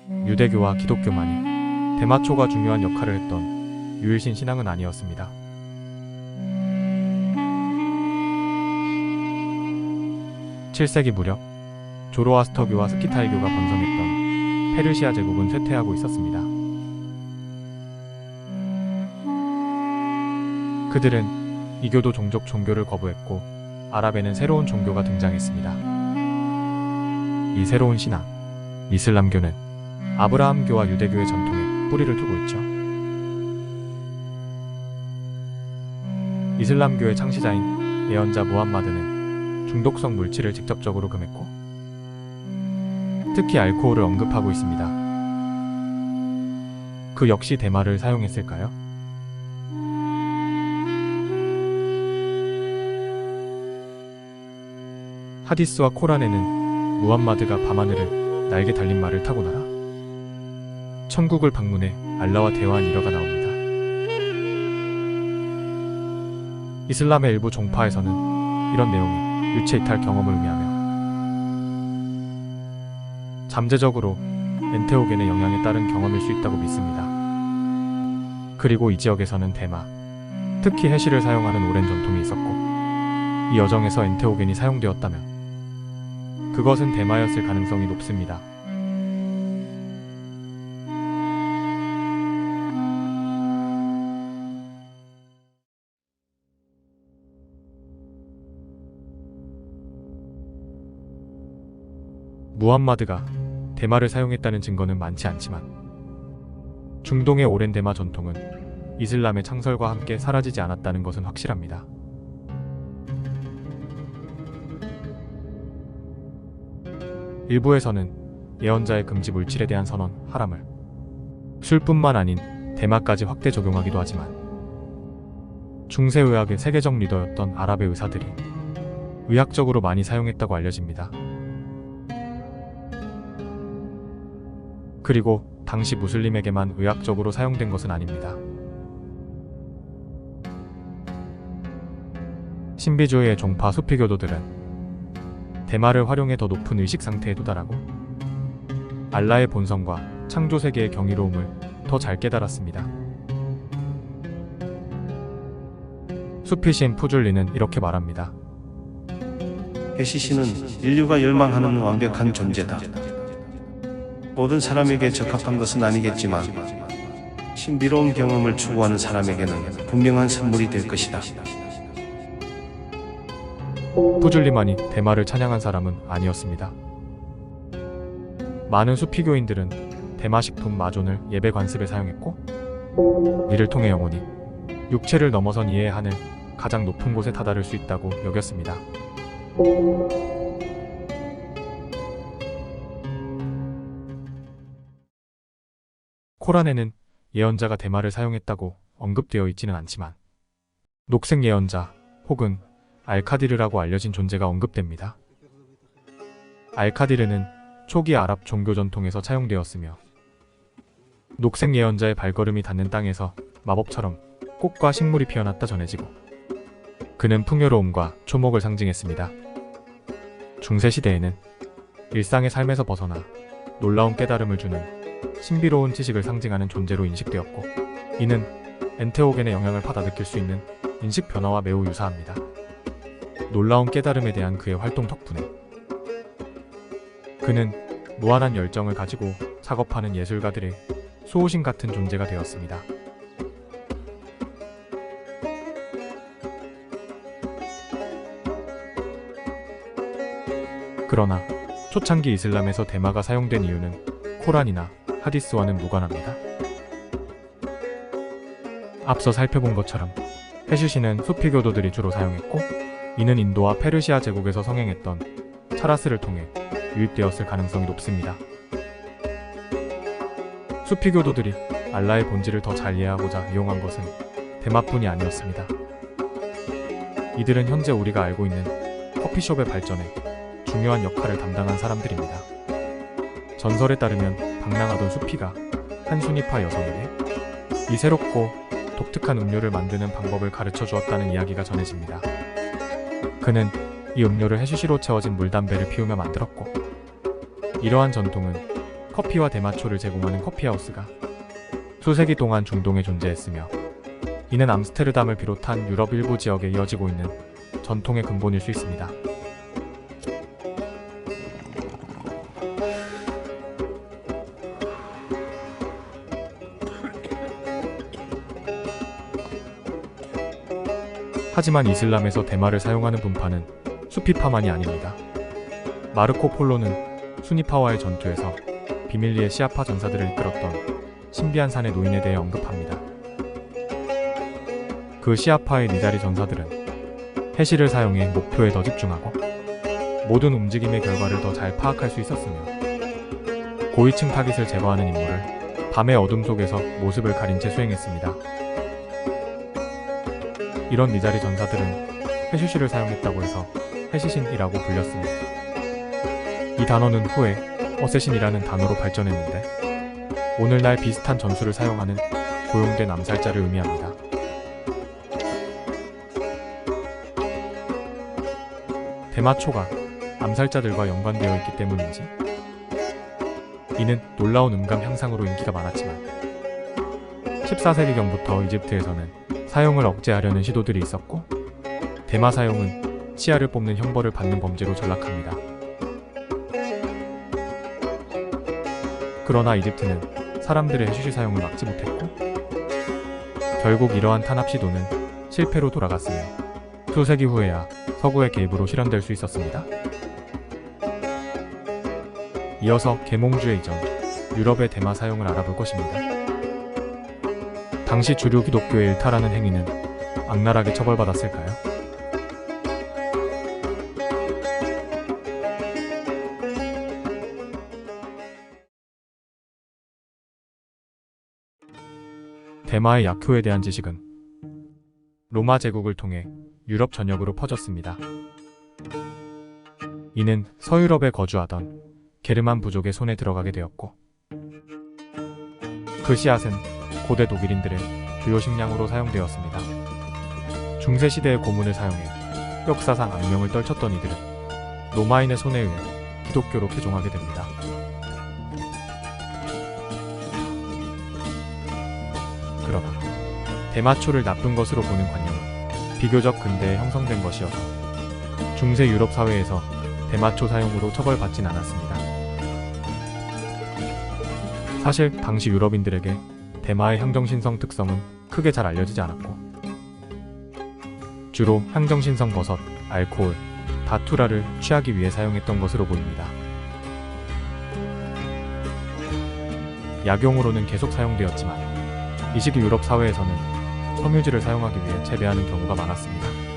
유대교와 기독교만이 대마초가 중요한 역할을 했던 유일신 신앙은 아니었습니다. (7세기) 무렵 조로아스터교와 스키타이교가 번성했던 페르시아 제국은 쇠퇴하고 있었습니다. 그들은 이교도 종족 종교를 거부했고 아랍에는 새로운 종교가 등장했습니다. 이 새로운 신앙, 이슬람교는 아브라함교와 유대교의 전통에 뿌리를 두고 있죠. 이슬람교의 창시자인 예언자 무함마드는 중독성 물질을 직접적으로 금했고 특히 알코올을 언급하고 있습니다. 그 역시 대마를 사용했을까요? 하디스와 코란에는 무함마드가 밤하늘을 날개 달린 말을 타고 날아 천국을 방문해 알라와 대화한 일화가 나옵니다. 이슬람의 일부 종파에서는 이런 내용이 유체 이탈 경험을 의미하며 잠재적으로 엔테오겐의 영향에 따른 경험일 수 있다고 믿습니다. 그리고 이 지역에서는 대마, 특히 해시를 사용하는 오랜 전통이 있었고 이 여정에서 엔테오겐이 사용되었다면 그것은 대마였을 가능성이 높습니다. 무함마드가 대마를 사용했다는 증거는 많지 않지만 중동의 오랜 대마 전통은 이슬람의 창설과 함께 사라지지 않았다는 것은 확실합니다. 일부에서는 예언자의 금지 물질에 대한 선언, 하람을 술뿐만 아닌 대마까지 확대 적용하기도 하지만 중세의학의 세계적 리더였던 아랍의 의사들이 의학적으로 많이 사용했다고 알려집니다. 그리고 당시 무슬림에게만 의학적으로 사용된 것은 아닙니다. 신비주의의 종파 수피교도들은 대마를 활용해 더 높은 의식 상태에 도달하고 알라의 본성과 창조 세계의 경이로움을 더 잘 깨달았습니다. 수피신 푸줄리는 이렇게 말합니다. 해시신은 인류가 열망하는 완벽한 존재다. 모든 사람에게 적합한 것은 아니겠지만 신비로운 경험을 추구하는 사람에게는 분명한 선물이 될 것이다. 푸줄리만이 대마를 찬양한 사람은 아니었습니다. 많은 수피교인들은 대마식품 마존을 예배 관습에 사용했고 이를 통해 영혼이 육체를 넘어선 이의 하늘 가장 높은 곳에 다다를 수 있다고 여겼습니다. 코란에는 예언자가 대마를 사용했다고 언급되어 있지는 않지만 녹색 예언자 혹은 알카디르라고 알려진 존재가 언급됩니다. 알카디르는 초기 아랍 종교 전통에서 차용되었으며 녹색 예언자의 발걸음이 닿는 땅에서 마법처럼 꽃과 식물이 피어났다 전해지고 그는 풍요로움과 초목을 상징했습니다. 중세시대에는 일상의 삶에서 벗어나 놀라운 깨달음을 주는 신비로운 지식을 상징하는 존재로 인식되었고 이는 엔테오겐의 영향을 받아 느낄 수 있는 인식 변화와 매우 유사합니다. 놀라운 깨달음에 대한 그의 활동 덕분에 그는 무한한 열정을 가지고 작업하는 예술가들의 수호신 같은 존재가 되었습니다. 그러나 초창기 이슬람에서 대마가 사용된 이유는 코란이나 하디스와는 무관합니다. 앞서 살펴본 것처럼 해시신은 수피교도들이 주로 사용했고 이는 인도와 페르시아 제국에서 성행했던 차라스를 통해 유입되었을 가능성이 높습니다. 수피교도들이 알라의 본질을 더 잘 이해하고자 이용한 것은 대마뿐이 아니었습니다. 이들은 현재 우리가 알고 있는 커피숍의 발전에 중요한 역할을 담당한 사람들입니다. 전설에 따르면 방랑하던 수피가 한 순위파 여성에게 이 새롭고 독특한 음료를 만드는 방법을 가르쳐 주었다는 이야기가 전해집니다. 그는 이 음료를 해시시로 채워진 물담배를 피우며 만들었고 이러한 전통은 커피와 대마초를 제공하는 커피하우스가 수세기 동안 중동에 존재했으며 이는 암스테르담을 비롯한 유럽 일부 지역에 이어지고 있는 전통의 근본일 수 있습니다. 하지만 이슬람에서 대마를 사용하는 분파는 수피파만이 아닙니다. 마르코 폴로는 수니파와의 전투에서 비밀리에 시아파 전사들을 이끌었던 신비한 산의 노인에 대해 언급합니다. 그 시아파의 니자리 전사들은 해시를 사용해 목표에 더 집중하고 모든 움직임의 결과를 더 잘 파악할 수 있었으며 고위층 타깃을 제거하는 임무를 밤의 어둠 속에서 모습을 가린 채 수행했습니다. 이런 니자리 전사들은 해슈시를 사용했다고 해서 해시신이라고 불렸습니다. 이 단어는 후에 어쌔신이라는 단어로 발전했는데 오늘날 비슷한 전술을 사용하는 고용된 암살자를 의미합니다. 대마초가 암살자들과 연관되어 있기 때문인지 이는 놀라운 음감 향상으로 인기가 많았지만 14세기경부터 이집트에서는 사용을 억제하려는 시도들이 있었고 대마 사용은 치아를 뽑는 형벌을 받는 범죄로 전락합니다. 그러나 이집트는 사람들의 해슈시 사용을 막지 못했고 결국 이러한 탄압 시도는 실패로 돌아갔으며 수세기 후에야 서구의 개입으로 실현될 수 있었습니다. 이어서 계몽주의 이전 유럽의 대마 사용을 알아볼 것입니다. 당시 주류 기독교의 일탈하는 행위는 악랄하게 처벌받았을까요? 대마의 약효에 대한 지식은 로마 제국을 통해 유럽 전역으로 퍼졌습니다. 이는 서유럽에 거주하던 게르만 부족의 손에 들어가게 되었고 그 씨앗은 고대 독일인들의 주요 식량으로 사용되었습니다. 중세시대의 고문을 사용해 역사상 악명을 떨쳤던 이들은 로마인의 손에 의해 기독교로 개종하게 됩니다. 그러나 대마초를 나쁜 것으로 보는 관념은 비교적 근대에 형성된 것이어서 중세 유럽 사회에서 대마초 사용으로 처벌받진 않았습니다. 사실 당시 유럽인들에게 대마의 향정신성 특성은 크게 잘 알려지지 않았고 주로 향정신성 버섯, 알코올, 다투라를 취하기 위해 사용했던 것으로 보입니다. 약용으로는 계속 사용되었지만 이 시기 유럽 사회에서는 섬유질을 사용하기 위해 재배하는 경우가 많았습니다.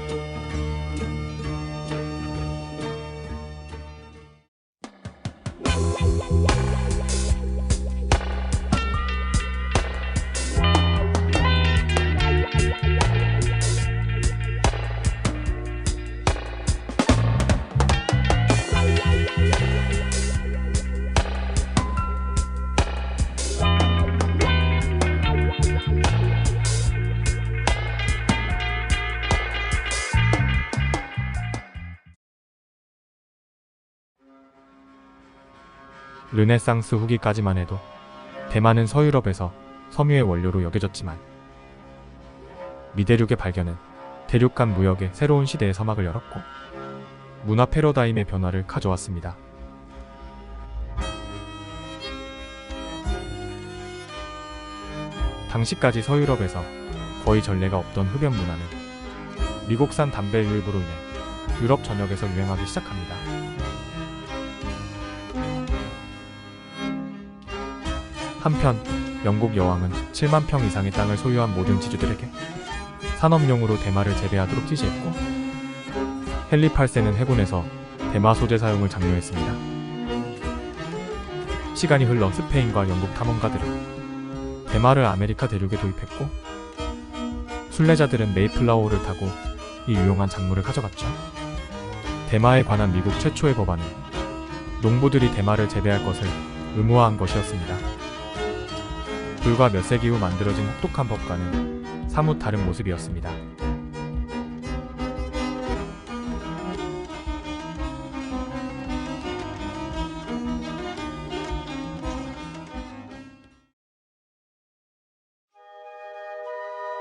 르네상스 후기까지만 해도 대마는 서유럽에서 섬유의 원료로 여겨졌지만 미대륙의 발견은 대륙 간 무역의 새로운 시대의 서막을 열었고 문화 패러다임의 변화를 가져왔습니다. 당시까지 서유럽에서 거의 전례가 없던 흡연 문화는 미국산 담배 유입으로 인해 유럽 전역에서 유행하기 시작합니다. 한편 영국 여왕은 7만 평 이상의 땅을 소유한 모든 지주들에게 산업용으로 대마를 재배하도록 지시했고 헨리 8세는 해군에서 대마 소재 사용을 장려했습니다. 시간이 흘러 스페인과 영국 탐험가들은 대마를 아메리카 대륙에 도입했고 순례자들은 메이플라워를 타고 이 유용한 작물을 가져갔죠. 대마에 관한 미국 최초의 법안은 농부들이 대마를 재배할 것을 의무화한 것이었습니다. 불과 몇 세기 후 만들어진 혹독한 법과는 사뭇 다른 모습이었습니다.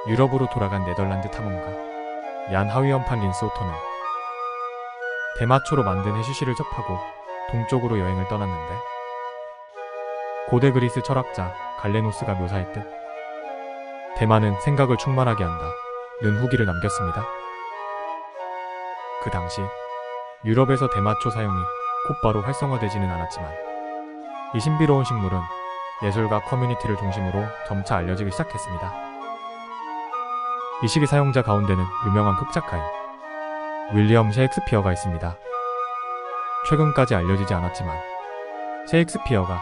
유럽으로 돌아간 네덜란드 탐험가 얀 하위엄판 린스 오토는 대마초로 만든 해슈시를 접하고 동쪽으로 여행을 떠났는데, 고대 그리스 철학자 갈레노스가 묘사했듯 대마는 생각을 충만하게 한다는 후기를 남겼습니다. 그 당시 유럽에서 대마초 사용이 곧바로 활성화되지는 않았지만, 이 신비로운 식물은 예술가 커뮤니티를 중심으로 점차 알려지기 시작했습니다. 이 시기 사용자 가운데는 유명한 극작가인 윌리엄 셰익스피어가 있습니다. 최근까지 알려지지 않았지만 셰익스피어가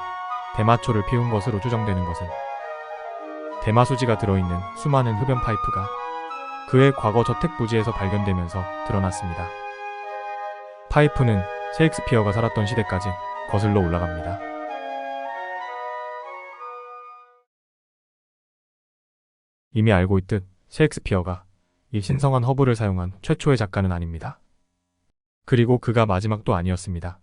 대마초를 피운 것으로 추정되는 것은 대마수지가 들어있는 수많은 흡연 파이프가 그의 과거 저택 부지에서 발견되면서 드러났습니다. 파이프는 셰익스피어가 살았던 시대까지 거슬러 올라갑니다. 이미 알고 있듯 셰익스피어가 이 신성한 허브를 사용한 최초의 작가는 아닙니다. 그리고 그가 마지막도 아니었습니다.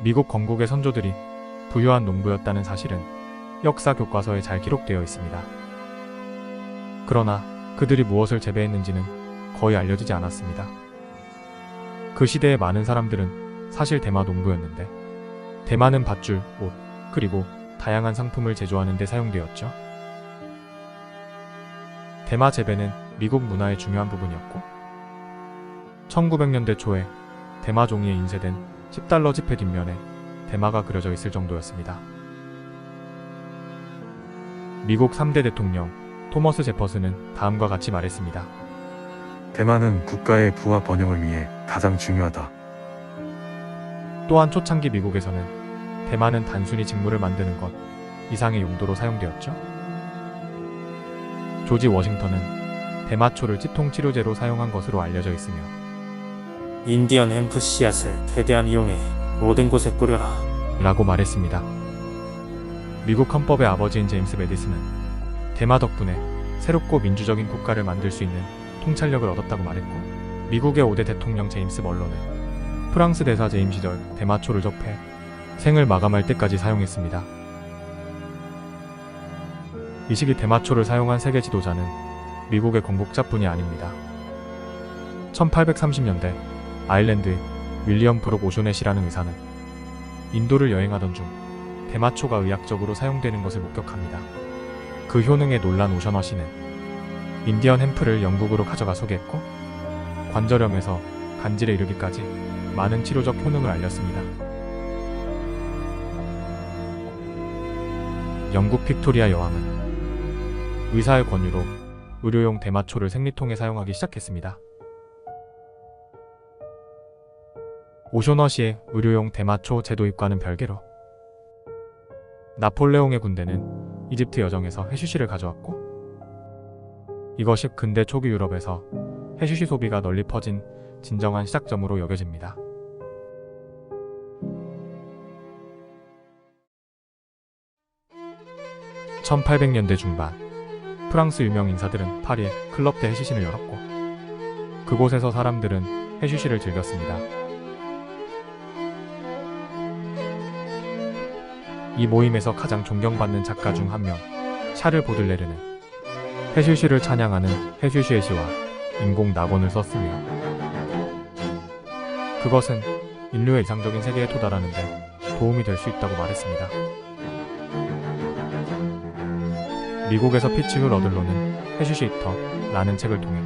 미국 건국의 선조들이 부유한 농부였다는 사실은 역사 교과서에 잘 기록되어 있습니다. 그러나 그들이 무엇을 재배했는지는 거의 알려지지 않았습니다. 그 시대의 많은 사람들은 사실 대마 농부였는데, 대마는 밧줄, 옷, 그리고 다양한 상품을 제조하는 데 사용되었죠. 대마 재배는 미국 문화의 중요한 부분이었고, 1900년대 초에 대마 종이에 인쇄된 $10 지폐 뒷면에 대마가 그려져 있을 정도였습니다. 미국 3대 대통령 토머스 제퍼슨은 다음과 같이 말했습니다. 대마는 국가의 부와 번영을 위해 가장 중요하다. 또한 초창기 미국에서는 대마는 단순히 직물을 만드는 것 이상의 용도로 사용되었죠. 조지 워싱턴은 대마초를 찌통 치료제로 사용한 것으로 알려져 있으며, 인디언 햄프 씨앗을 최대한 이용해 모든 곳에 뿌려라 라고 말했습니다. 미국 헌법의 아버지인 제임스 매디슨은 대마 덕분에 새롭고 민주적인 국가를 만들 수 있는 통찰력을 얻었다고 말했고, 미국의 5대 대통령 제임스 멀로는 프랑스 대사 재임 시절 대마초를 접해 생을 마감할 때까지 사용했습니다. 이 시기 대마초를 사용한 세계 지도자는 미국의 건국자뿐이 아닙니다. 1830년대 아일랜드의 윌리엄 브록 오쇼넷이라는 의사는 인도를 여행하던 중 대마초가 의학적으로 사용되는 것을 목격합니다. 그 효능에 놀란 오셔넛이는 인디언 햄프를 영국으로 가져가 소개했고, 관절염에서 간질에 이르기까지 많은 치료적 효능을 알렸습니다. 영국 빅토리아 여왕은 의사의 권유로 의료용 대마초를 생리통에 사용하기 시작했습니다. 오쇼넛의 의료용 대마초 제도입과는 별개로 나폴레옹의 군대는 이집트 여정에서 해슈시를 가져왔고, 이것이 근대 초기 유럽에서 해슈시 소비가 널리 퍼진 진정한 시작점으로 여겨집니다. (1800년대) 중반 프랑스 유명 인사들은 파리에 클럽 대 해시신을 열었고, 그곳에서 사람들은 해슈시를 즐겼습니다. 이 모임에서 가장 존경받는 작가 중 한 명, 샤를 보들레르는 해슈시를 찬양하는 해슈시의 시와 인공 낙원을 썼으며, 그것은 인류의 이상적인 세계에 도달하는데 도움이 될 수 있다고 말했습니다. 미국에서 피치흐 러들로는 해슈시 이터라는 책을 통해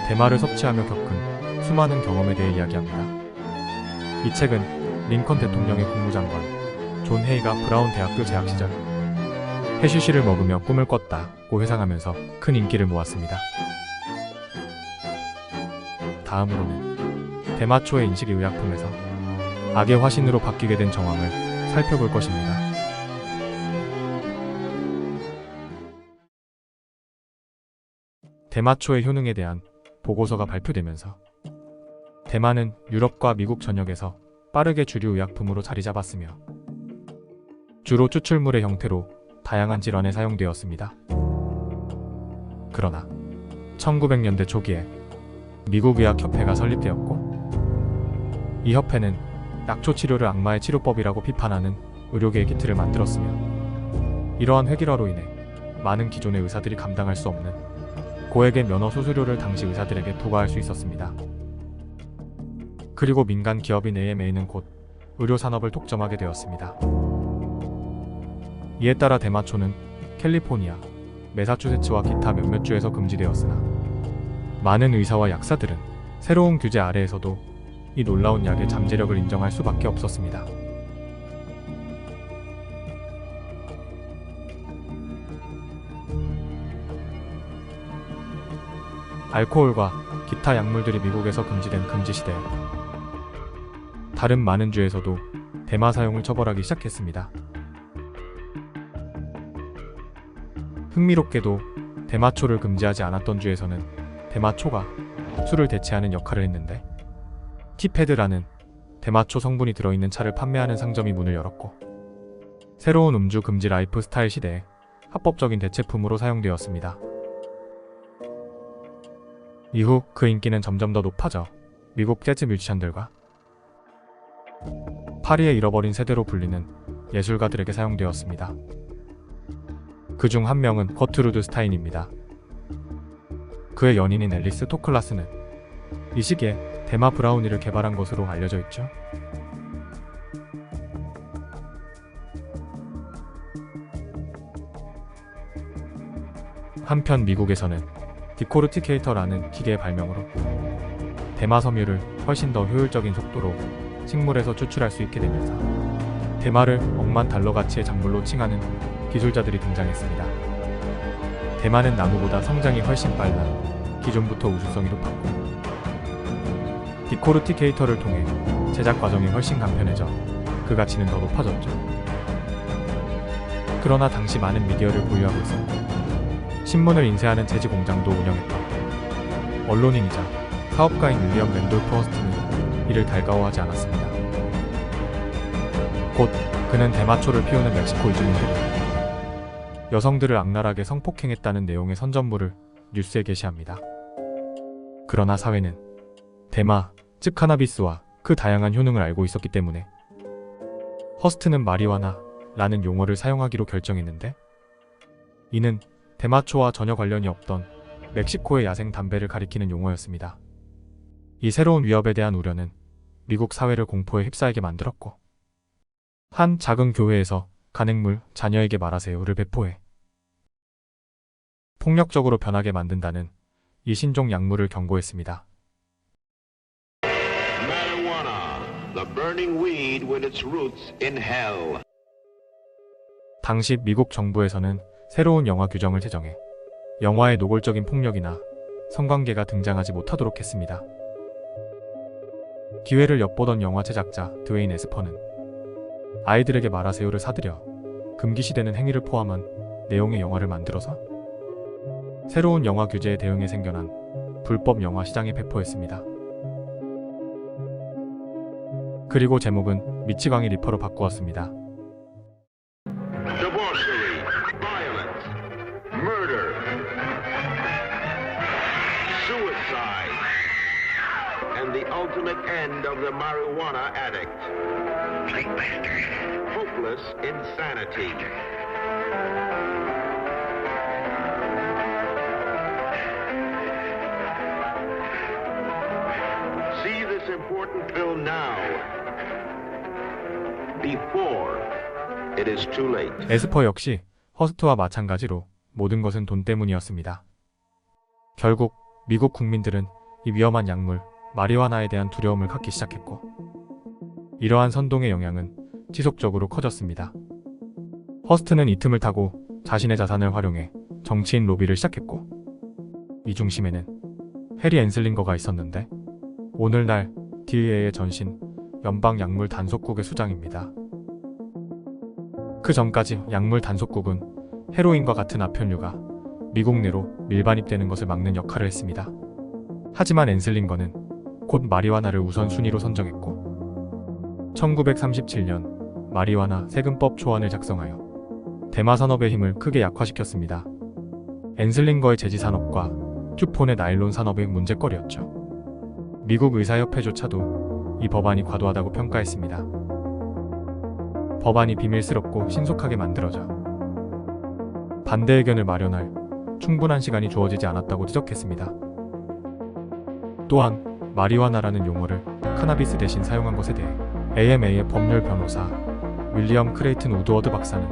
대마를 섭취하며 겪은 수많은 경험에 대해 이야기합니다. 이 책은 링컨 대통령의 국무장관 존 헤이가 브라운 대학교 재학 시절 해슈시를 먹으며 꿈을 꿨다고 회상하면서 큰 인기를 모았습니다. 다음으로는 대마초의 인식이 의약품에서 악의 화신으로 바뀌게 된 정황을 살펴볼 것입니다. 대마초의 효능에 대한 보고서가 발표되면서 대마는 유럽과 미국 전역에서 빠르게 주류 의약품으로 자리 잡았으며, 주로 추출물의 형태로 다양한 질환에 사용되었습니다. 그러나 1900년대 초기에 미국의학협회가 설립되었고, 이 협회는 약초 치료를 악마의 치료법이라고 비판하는 의료계의 키트를 만들었으며 이러한 획일화로 인해 많은 기존의 의사들이 감당할 수 없는 고액의 면허 수수료를 당시 의사들에게 부과할 수 있었습니다. 그리고 민간 기업인 AMA는 곧 의료 산업을 독점하게 되었습니다. 이에 따라 대마초는 캘리포니아, 매사추세츠와 기타 몇몇 주에서 금지되었으나 많은 의사와 약사들은 새로운 규제 아래에서도 이 놀라운 약의 잠재력을 인정할 수밖에 없었습니다. 알코올과 기타 약물들이 미국에서 금지된 금지시대에 다른 많은 주에서도 대마 사용을 처벌하기 시작했습니다. 흥미롭게도 대마초를 금지하지 않았던 주에서는 대마초가 술을 대체하는 역할을 했는데 티패드라는 대마초 성분이 들어있는 차를 판매하는 상점이 문을 열었고 새로운 음주 금지 라이프 스타일 시대에 합법적인 대체품으로 사용되었습니다. 이후 그 인기는 점점 더 높아져 미국 재즈 뮤지션들과 파리의 잃어버린 세대로 불리는 예술가들에게 사용되었습니다. 그중 한 명은 거트루드 스타인입니다. 그의 연인인 앨리스 토클라스는 이 시기에 대마 브라우니를 개발한 것으로 알려져 있죠. 한편 미국에서는 디코르티케이터라는 기계의 발명으로 대마 섬유를 훨씬 더 효율적인 속도로 식물에서 추출할 수 있게 되면서 대마를 억만 달러 가치의 작물로 칭하는 기술자들이 등장했습니다. 대마는 나무보다 성장이 훨씬 빨라 기존부터 우수성이 높았고 디코르티케이터를 통해 제작 과정이 훨씬 간편해져 그 가치는 더 높아졌죠. 그러나 당시 많은 미디어를 보유하고 있었고 신문을 인쇄하는 재지 공장도 운영했던 언론인이자 사업가인 윌리엄 랜돌프 허스트는 이를 달가워하지 않았습니다. 곧 그는 대마초를 피우는 멕시코 이주민들이 여성들을 악랄하게 성폭행했다는 내용의 선전물을 뉴스에 게시합니다. 그러나 사회는 대마, 즉 카나비스와 그 다양한 효능을 알고 있었기 때문에 허스트는 마리화나라는 용어를 사용하기로 결정했는데 이는 대마초와 전혀 관련이 없던 멕시코의 야생 담배를 가리키는 용어였습니다. 이 새로운 위협에 대한 우려는 미국 사회를 공포에 휩싸이게 만들었고 한 작은 교회에서 간행물 자녀에게 말하세요를 배포해 폭력적으로 변하게 만든다는 이 신종 약물을 경고했습니다. Marijuana, the burning weed with its roots in hell. 당시 미국 정부에서는 새로운 영화 규정을 제정해 영화에 노골적인 폭력이나 성관계가 등장하지 못하도록 했습니다. 기회를 엿보던 영화 제작자 드웨인 에스퍼는 아이들에게 말하세요를 사들여 금기시되는 행위를 포함한 내용의 영화를 만들어서 새로운 영화 규제에 대응해 생겨난 불법 영화 시장에 배포했습니다. 그리고 제목은 미치광이 리퍼로 바꾸었습니다. Debauchery, violence, murder, suicide, and the ultimate end of the marijuana addict. Hopeless insanity. See this important pill now, before it is too late. 에스퍼 역시 허스트와 마찬가지로 모든 것은 돈 때문이었습니다. 결국 미국 국민들은 이 위험한 약물 마리화나에 대한 두려움을 갖기 시작했고 이러한 선동의 영향은 지속적으로 커졌습니다. 허스트는 이 틈을 타고 자신의 자산을 활용해 정치인 로비를 시작했고 이 중심에는 해리 앤슬링거가 있었는데 오늘날 DEA의 전신 연방약물 단속국의 수장입니다. 그 전까지 약물 단속국은 헤로인과 같은 아편류가 미국 내로 밀반입되는 것을 막는 역할을 했습니다. 하지만 앤슬링거는 곧 마리화나를 우선순위로 선정했고 1937년 마리화나 세금법 초안을 작성하여 대마 산업의 힘을 크게 약화시켰습니다. 앤슬링거의 제지 산업과 튜폰의 나일론 산업의 문제거리였죠. 미국 의사협회조차도 이 법안이 과도하다고 평가했습니다. 법안이 비밀스럽고 신속하게 만들어져 반대 의견을 마련할 충분한 시간이 주어지지 않았다고 지적했습니다. 또한 마리화나라는 용어를 카나비스 대신 사용한 것에 대해 AMA의 법률 변호사 윌리엄 크레이튼 우드워드 박사는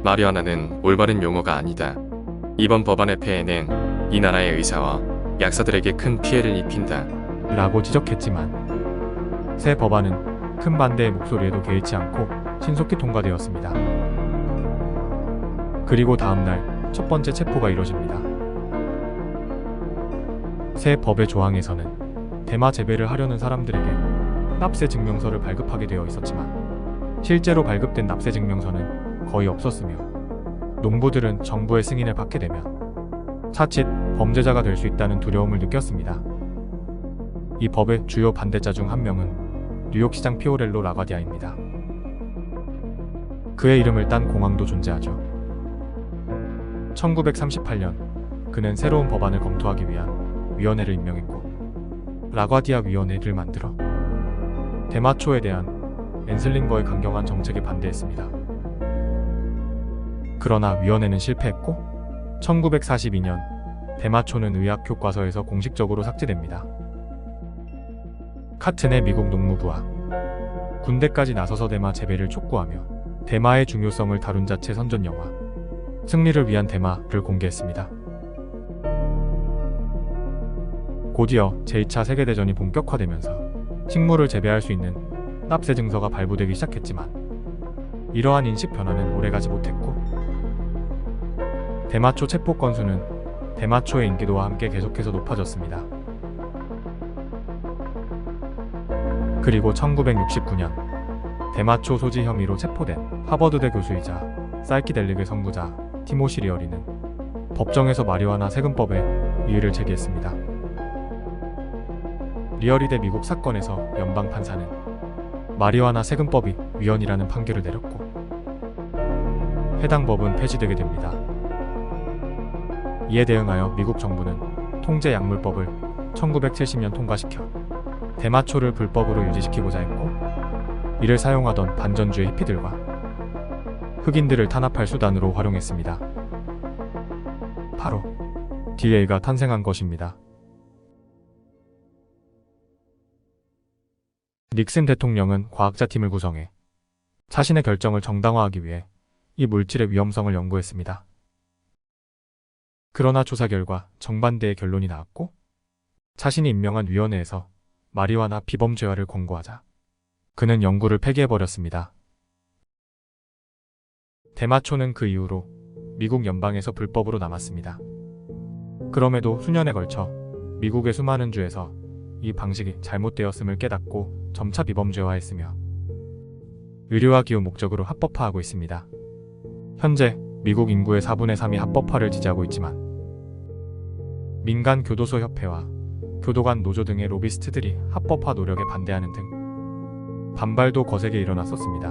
마리화나는 올바른 용어가 아니다. 이번 법안의 폐해는 이 나라의 의사와 약사들에게 큰 피해를 입힌다. 라고 지적했지만 새 법안은 큰 반대의 목소리에도 개의치 않고 신속히 통과되었습니다. 그리고 다음날 첫 번째 체포가 이뤄집니다. 새 법의 조항에서는 대마 재배를 하려는 사람들에게 납세 증명서를 발급하게 되어 있었지만 실제로 발급된 납세 증명서는 거의 없었으며 농부들은 정부의 승인을 받게 되면 차칫 범죄자가 될 수 있다는 두려움을 느꼈습니다. 이 법의 주요 반대자 중 한 명은 뉴욕시장 피오렐로 라과디아입니다. 그의 이름을 딴 공항도 존재하죠. 1938년 그는 새로운 법안을 검토하기 위한 위원회를 임명했고 라과디아 위원회를 만들어 대마초에 대한 앤슬링거의 강경한 정책에 반대했습니다. 그러나 위원회는 실패했고 1942년 대마초는 의학 교과서에서 공식적으로 삭제됩니다. 카튼의 미국 농무부와 군대까지 나서서 대마 재배를 촉구하며 대마의 중요성을 다룬 자체 선전 영화 승리를 위한 대마를 공개했습니다. 곧이어 제2차 세계대전이 본격화되면서 식물을 재배할 수 있는 납세 증서가 발부되기 시작했지만 이러한 인식 변화는 오래가지 못했고 대마초 체포 건수는 대마초의 인기도와 함께 계속해서 높아졌습니다. 그리고 1969년 대마초 소지 혐의로 체포된 하버드대 교수이자 사이키델릭의 선구자 티모시 리어리는 법정에서 마리화나 세금법에 이의를 제기했습니다. 리어리 대 미국 사건에서 연방 판사는 마리화나 세금법이 위헌이라는 판결을 내렸고 해당 법은 폐지되게 됩니다. 이에 대응하여 미국 정부는 통제약물법을 1970년 통과시켜 대마초를 불법으로 유지시키고자 했고 이를 사용하던 반전주의 히피들과 흑인들을 탄압할 수단으로 활용했습니다. 바로 DA가 탄생한 것입니다. 닉슨 대통령은 과학자팀을 구성해 자신의 결정을 정당화하기 위해 이 물질의 위험성을 연구했습니다. 그러나 조사 결과 정반대의 결론이 나왔고 자신이 임명한 위원회에서 마리화나 비범죄화를 권고하자 그는 연구를 폐기해버렸습니다. 대마초는 그 이후로 미국 연방에서 불법으로 남았습니다. 그럼에도 수년에 걸쳐 미국의 수많은 주에서 이 방식이 잘못되었음을 깨닫고 점차 비범죄화했으며 의료와 기후 목적으로 합법화하고 있습니다. 현재 미국 인구의 4분의 3이 합법화를 지지하고 있지만 민간 교도소 협회와 교도관 노조 등의 로비스트들이 합법화 노력에 반대하는 등 반발도 거세게 일어났었습니다.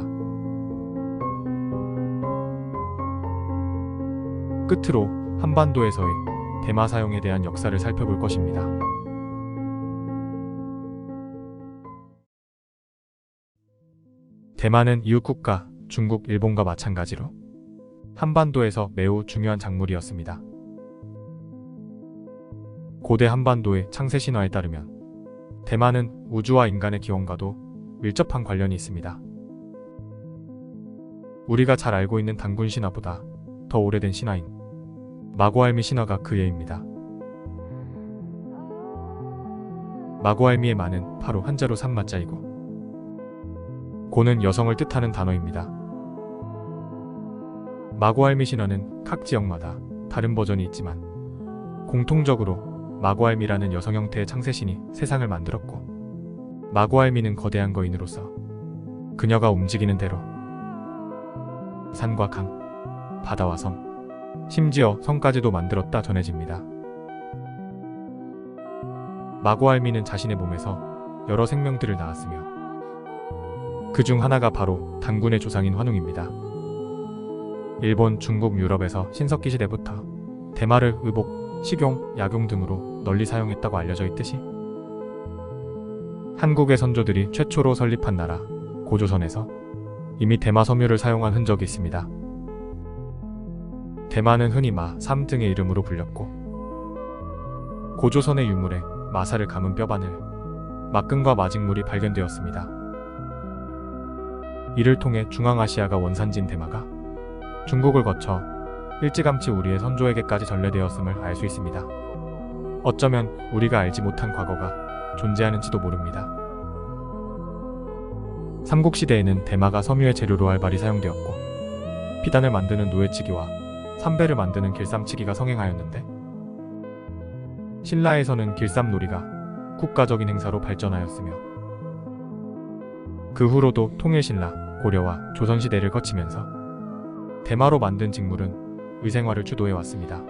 끝으로 한반도에서의 대마 사용에 대한 역사를 살펴볼 것입니다. 대마는 이웃국가 중국, 일본과 마찬가지로 한반도에서 매우 중요한 작물이었습니다. 고대 한반도의 창세 신화에 따르면 대마는 우주와 인간의 기원과도 밀접한 관련이 있습니다. 우리가 잘 알고 있는 단군 신화보다 더 오래된 신화인 마고알미 신화가 그 예입니다. 마고알미의 마는 바로 한자로 산마자이고 고는 여성을 뜻하는 단어입니다. 마고알미 신화는 각 지역마다 다른 버전이 있지만 공통적으로 마고알미라는 여성 형태의 창세신이 세상을 만들었고 마고알미는 거대한 거인으로서 그녀가 움직이는 대로 산과 강, 바다와 섬, 심지어 성까지도 만들었다 전해집니다. 마고알미는 자신의 몸에서 여러 생명들을 낳았으며 그 중 하나가 바로 단군의 조상인 환웅입니다. 일본, 중국, 유럽에서 신석기 시대부터 대마를 의복, 식용, 약용 등으로 널리 사용했다고 알려져 있듯이 한국의 선조들이 최초로 설립한 나라 고조선에서 이미 대마 섬유를 사용한 흔적이 있습니다. 대마는 흔히 마3 등의 이름으로 불렸고 고조선의 유물에 마사를 감은 뼈바늘, 막근과 마직물이 발견되었습니다. 이를 통해 중앙아시아가 원산지인 대마가 중국을 거쳐 일찌감치 우리의 선조에게까지 전래되었음을 알 수 있습니다. 어쩌면 우리가 알지 못한 과거가 존재하는지도 모릅니다. 삼국시대에는 대마가 섬유의 재료로 활발히 사용되었고 비단을 만드는 노예치기와 삼배를 만드는 길쌈치기가 성행하였는데 신라에서는 길쌈놀이가 국가적인 행사로 발전하였으며 그 후로도 통일신라, 고려와 조선시대를 거치면서 대마로 만든 직물은 의생활을 주도해 왔습니다.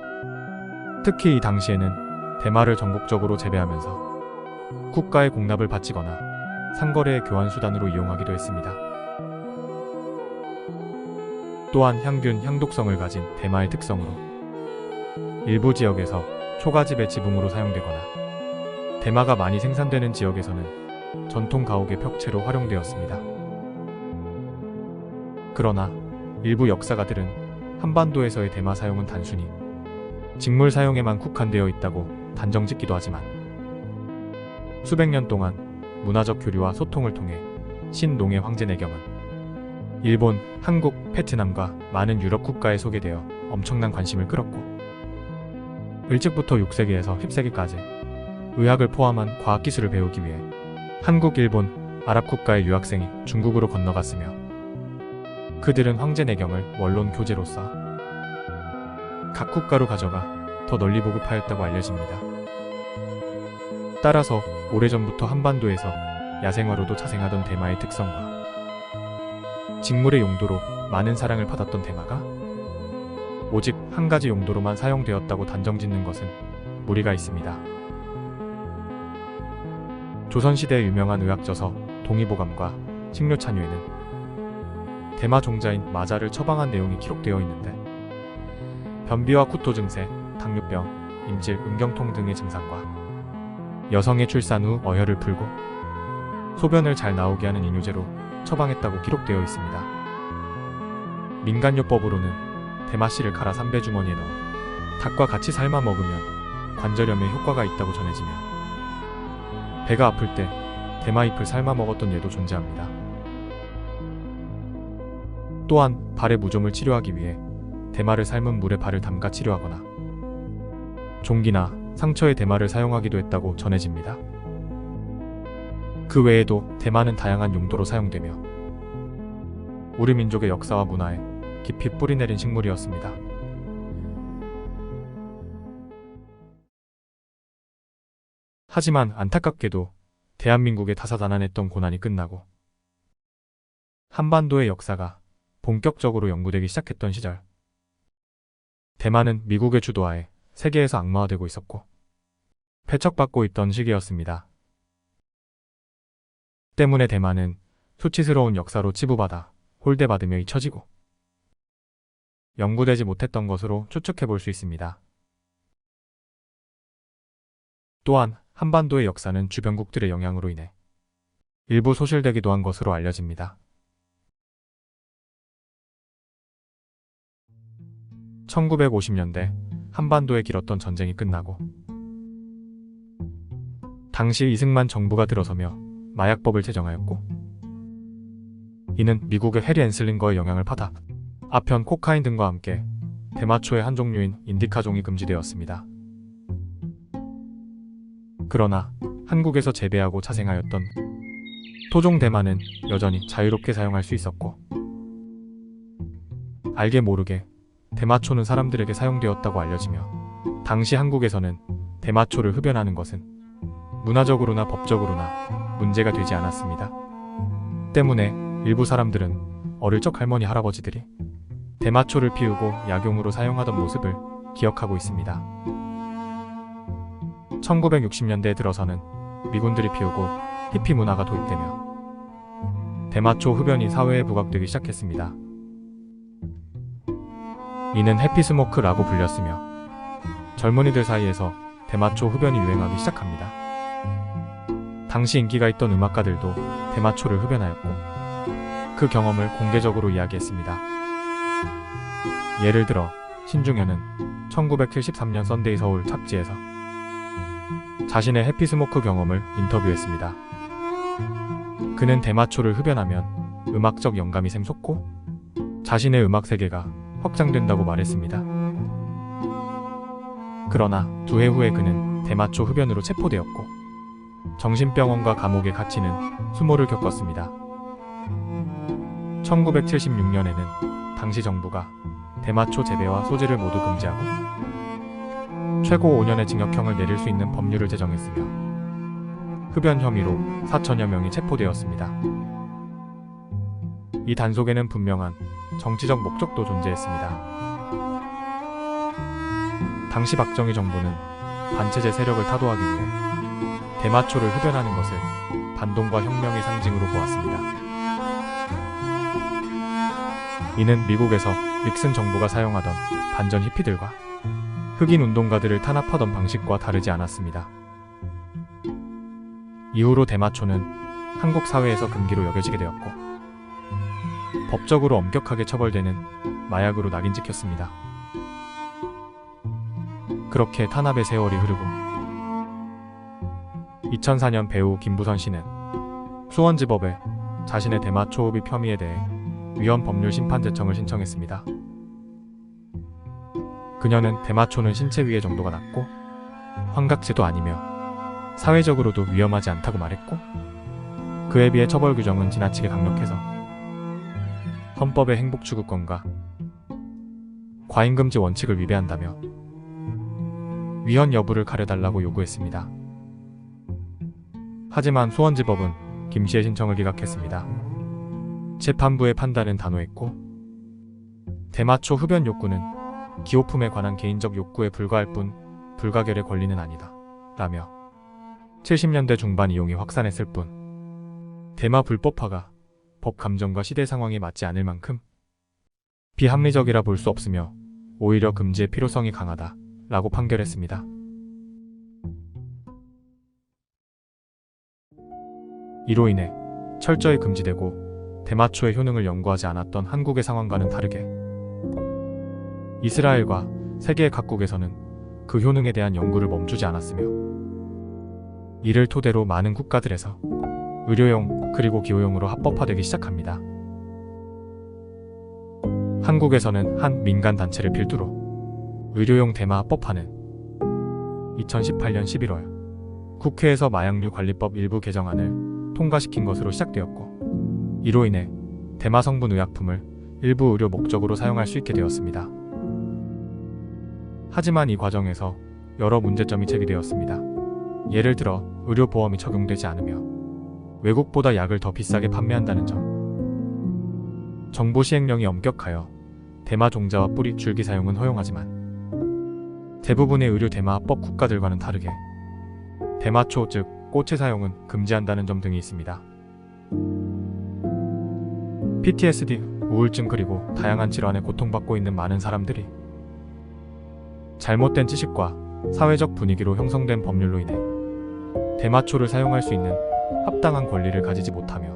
특히 이 당시에는 대마를 전국적으로 재배하면서 국가의 공납을 바치거나 상거래의 교환 수단으로 이용하기도 했습니다. 또한 향균, 향독성을 가진 대마의 특성으로 일부 지역에서 초가집의 지붕으로 사용되거나 대마가 많이 생산되는 지역에서는 전통 가옥의 벽체로 활용되었습니다. 그러나 일부 역사가들은 한반도에서의 대마 사용은 단순히 직물 사용에만 국한되어 있다고 단정짓기도 하지만 수백 년 동안 문화적 교류와 소통을 통해 신농의 황제 내경은 일본, 한국, 베트남과 많은 유럽 국가에 소개되어 엄청난 관심을 끌었고 일찍부터 6세기에서 10세기까지 의학을 포함한 과학기술을 배우기 위해 한국, 일본, 아랍 국가의 유학생이 중국으로 건너갔으며 그들은 황제 내경을 원론 교재로서 각 국가로 가져가 더 널리 보급하였다고 알려집니다. 따라서 오래전부터 한반도에서 야생화로도 자생하던 대마의 특성과 직물의 용도로 많은 사랑을 받았던 대마가 오직 한 가지 용도로만 사용되었다고 단정짓는 것은 무리가 있습니다. 조선시대의 유명한 의학저서 동의보감과 식료찬유에는 대마 종자인 마자를 처방한 내용이 기록되어 있는데 변비와 구토 증세, 당뇨병, 임질, 음경통 등의 증상과 여성의 출산 후 어혈을 풀고 소변을 잘 나오게 하는 이뇨제로 처방했다고 기록되어 있습니다. 민간요법으로는 대마씨를 갈아 삼배주머니에 넣어 닭과 같이 삶아 먹으면 관절염에 효과가 있다고 전해지며 배가 아플 때 대마잎을 삶아 먹었던 예도 존재합니다. 또한 발의 무좀을 치료하기 위해 대마를 삶은 물에 발을 담가 치료하거나 종기나 상처에 대마를 사용하기도 했다고 전해집니다. 그 외에도 대마는 다양한 용도로 사용되며 우리 민족의 역사와 문화에 깊이 뿌리내린 식물이었습니다. 하지만 안타깝게도 대한민국에 다사다난했던 고난이 끝나고 한반도의 역사가 본격적으로 연구되기 시작했던 시절 대마는 미국의 주도하에 세계에서 악마화되고 있었고 배척받고 있던 시기였습니다. 때문에 대마는 수치스러운 역사로 치부받아 홀대받으며 잊혀지고 연구되지 못했던 것으로 추측해 볼 수 있습니다. 또한 한반도의 역사는 주변국들의 영향으로 인해 일부 소실되기도 한 것으로 알려집니다. 1950년대 한반도에 길었던 전쟁이 끝나고 당시 이승만 정부가 들어서며 마약법을 제정하였고 이는 미국의 해리 앤슬링거의 영향을 받아 아편, 코카인 등과 함께 대마초의 한 종류인 인디카종이 금지되었습니다. 그러나 한국에서 재배하고 자생하였던 토종 대마는 여전히 자유롭게 사용할 수 있었고 알게 모르게 대마초는 사람들에게 사용되었다고 알려지며 당시 한국에서는 대마초를 흡연하는 것은 문화적으로나 법적으로나 문제가 되지 않았습니다. 때문에 일부 사람들은 어릴 적 할머니 할아버지들이 대마초를 피우고 약용으로 사용하던 모습을 기억하고 있습니다. 1960년대에 들어서는 미군들이 피우고 히피 문화가 도입되며 대마초 흡연이 사회에 부각되기 시작했습니다. 이는 해피스모크라고 불렸으며 젊은이들 사이에서 대마초 흡연이 유행하기 시작합니다. 당시 인기가 있던 음악가들도 대마초를 흡연하였고 그 경험을 공개적으로 이야기했습니다. 예를 들어 신중현은 1973년 썬데이 서울 잡지에서 자신의 해피스모크 경험을 인터뷰했습니다. 그는 대마초를 흡연하면 음악적 영감이 샘솟고 자신의 음악 세계가 확장된다고 말했습니다. 그러나 2해 후에 그는 대마초 흡연으로 체포되었고 정신병원과 감옥에 갇히는 수모를 겪었습니다. 1976년에는 당시 정부가 대마초 재배와 소지를 모두 금지하고 최고 5년의 징역형을 내릴 수 있는 법률을 제정했으며 흡연 혐의로 4천여 명이 체포되었습니다. 이 단속에는 분명한 정치적 목적도 존재했습니다. 당시 박정희 정부는 반체제 세력을 타도하기 위해 대마초를 흡연하는 것을 반동과 혁명의 상징으로 보았습니다. 이는 미국에서 닉슨 정부가 사용하던 반전 히피들과 흑인 운동가들을 탄압하던 방식과 다르지 않았습니다. 이후로 대마초는 한국 사회에서 금기로 여겨지게 되었고 법적으로 엄격하게 처벌되는 마약으로 낙인 찍혔습니다. 그렇게 탄압의 세월이 흐르고 2004년 배우 김부선 씨는 수원지법에 자신의 대마초 흡입 혐의에 대해 위헌 법률 심판 제청을 신청했습니다. 그녀는 대마초는 신체 위해 정도가 낮고 환각제도 아니며 사회적으로도 위험하지 않다고 말했고 그에 비해 처벌 규정은 지나치게 강력해서 헌법의 행복추구권과 과잉금지 원칙을 위배한다며 위헌 여부를 가려달라고 요구했습니다. 하지만 수원지법은 김 씨의 신청을 기각했습니다. 재판부의 판단은 단호했고 대마초 흡연 욕구는 기호품에 관한 개인적 욕구에 불과할 뿐 불가결의 권리는 아니다 라며 70년대 중반 이용이 확산했을 뿐 대마 불법화가 법 감정과 시대 상황에 맞지 않을 만큼 비합리적이라 볼 수 없으며 오히려 금지의 필요성이 강하다 라고 판결했습니다. 이로 인해 철저히 금지되고 대마초의 효능을 연구하지 않았던 한국의 상황과는 다르게 이스라엘과 세계 각국에서는 그 효능에 대한 연구를 멈추지 않았으며 이를 토대로 많은 국가들에서 의료용 그리고 기호용으로 합법화되기 시작합니다. 한국에서는 한 민간 단체를 필두로 의료용 대마 합법화는 2018년 11월 국회에서 마약류 관리법 일부 개정안을 통과시킨 것으로 시작되었고 이로 인해 대마 성분 의약품을 일부 의료 목적으로 사용할 수 있게 되었습니다. 하지만 이 과정에서 여러 문제점이 제기되었습니다. 예를 들어 의료보험이 적용되지 않으며 외국보다 약을 더 비싸게 판매한다는 점, 정부 시행령이 엄격하여 대마 종자와 뿌리, 줄기 사용은 허용하지만 대부분의 의료 대마합법 국가들과는 다르게 대마초 즉 꽃의 사용은 금지한다는 점 등이 있습니다. PTSD, 우울증 그리고 다양한 질환에 고통받고 있는 많은 사람들이 잘못된 지식과 사회적 분위기로 형성된 법률로 인해 대마초를 사용할 수 있는 합당한 권리를 가지지 못하며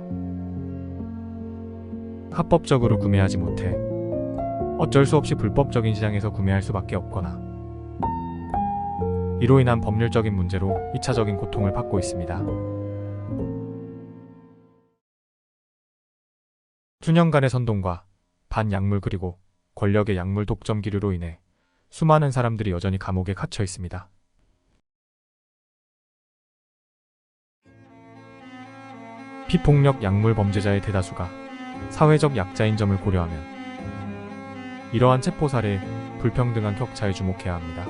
합법적으로 구매하지 못해 어쩔 수 없이 불법적인 시장에서 구매할 수밖에 없거나 이로 인한 법률적인 문제로 2차적인 고통을 받고 있습니다. 수년간의 선동과 반약물 그리고 권력의 약물 독점 기류로 인해 수많은 사람들이 여전히 감옥에 갇혀 있습니다. 피폭력 약물 범죄자의 대다수가 사회적 약자인 점을 고려하면 이러한 체포 사례의 불평등한 격차에 주목해야 합니다.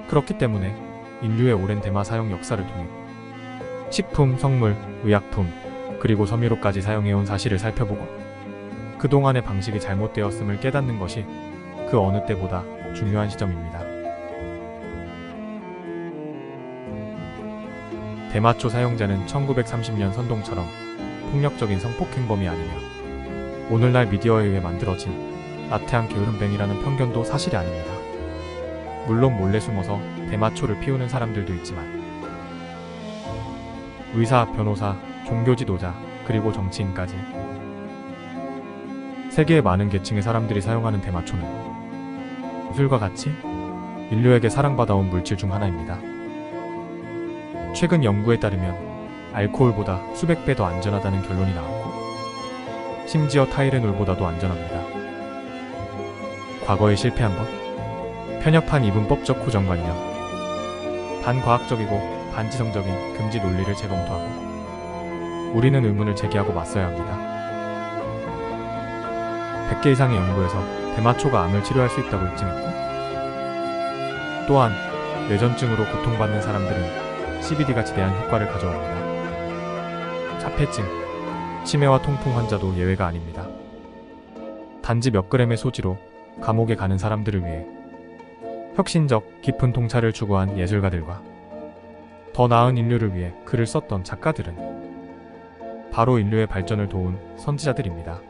그렇기 때문에 인류의 오랜 대마 사용 역사를 통해 식품, 성물, 의약품, 그리고 섬유로까지 사용해온 사실을 살펴보고 그동안의 방식이 잘못되었음을 깨닫는 것이 그 어느 때보다 중요한 시점입니다. 대마초 사용자는 1930년 선동처럼 폭력적인 성폭행범이 아니며 오늘날 미디어에 의해 만들어진 나태한 게으름뱅이라는 편견도 사실이 아닙니다. 물론 몰래 숨어서 대마초를 피우는 사람들도 있지만 의사, 변호사, 종교 지도자, 그리고 정치인까지 세계의 많은 계층의 사람들이 사용하는 대마초는 술과 같이 인류에게 사랑받아온 물질 중 하나입니다. 최근 연구에 따르면 알코올보다 수백 배 더 안전하다는 결론이 나왔고, 심지어 타이레놀보다도 안전합니다. 과거에 실패한 것, 편협한 이분법적 고정관념, 반과학적이고 반지성적인 금지 논리를 재검토하고 우리는 의문을 제기하고 맞서야 합니다. 100개 이상의 연구에서 대마초가 암을 치료할 수 있다고 입증했고, 또한 뇌전증으로 고통받는 사람들은 CBD가 지대한 효과를 가져옵니다. 자폐증, 치매와 통풍 환자도 예외가 아닙니다. 단지 몇 그램의 소지로 감옥에 가는 사람들을 위해 혁신적, 깊은 통찰을 추구한 예술가들과 더 나은 인류를 위해 글을 썼던 작가들은 바로 인류의 발전을 도운 선지자들입니다.